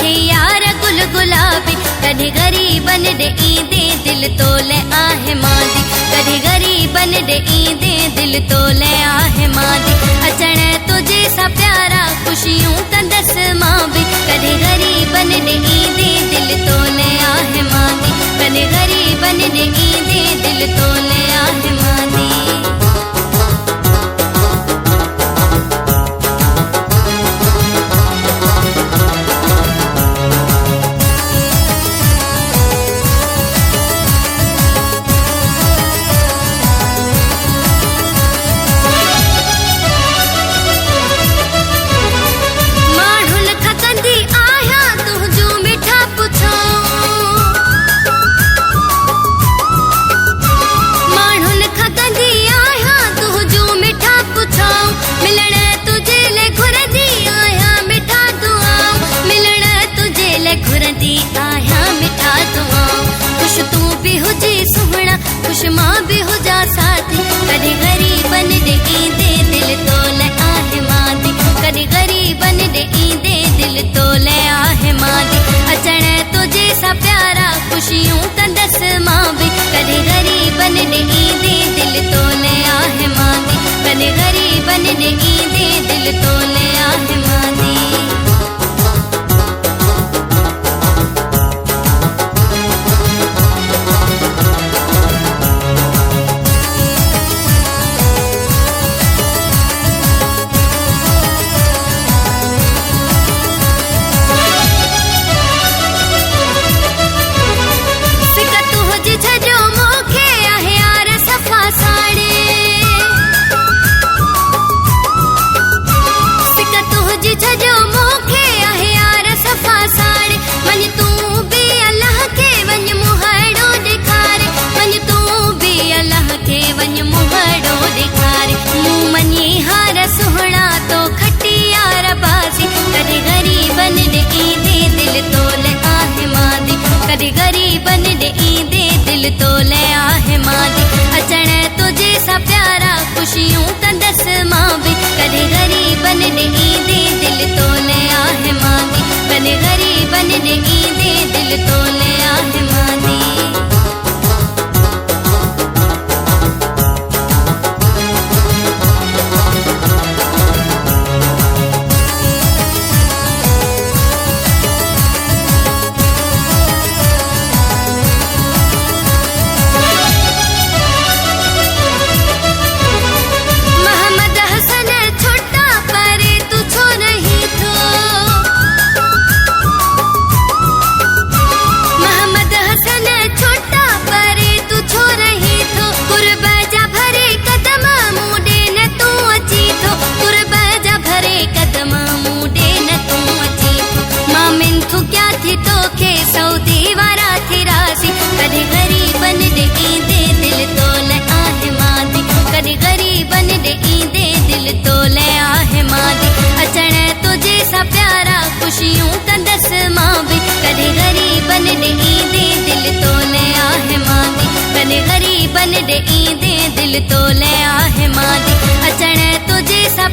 थे यार गुल गुलाबी कभी गरीबन दे ईदे दिल तोले आहे मादी कभी गरीबन दे ईदे दिल तोले आहे मादी अचण तुझे सा प्यारा खुशियों कंदस मां भी कभी गरीबन दे ईदे दिल तोले आहे मादी कभी गरीबन दे ईदे दिल तोले आहे मादी खुश मां भी हो जा साथी कभी गरीबन दे ईदे दिल तोले आहे मादी कभी गरीबन दे ईदे दिल तोले आहे मादी अचण तुझे सा प्यारा खुशियों कंदस मां भी कभी गरीबन दे ईदे दिल तोले आहे मादी कभी गरीबन दे ईदे दिल तोले आहे मादी गरीबन दे ईदे दिल तोले आहे मादी अचण तुझे सा प्यारा खुशियों कंदस मां भी कभी गरीबन दे ईदे दिल तोले आहे मादी कभी गरीबन दे ईदे दिल तोले आहे मादी कभी गरीबन दे ईदे दिल तोले आहे मादी कभी गरीबन दे ईदे दिल तोले आहे मादी अचण तुझे सा प्यारा खुशियों कंदस मां भी कभी गरीबन दे ईदे दिल तोले आहे मादी कभी गरीबन दे ईदे दिल तोले आहे मादी अचण तुझे सा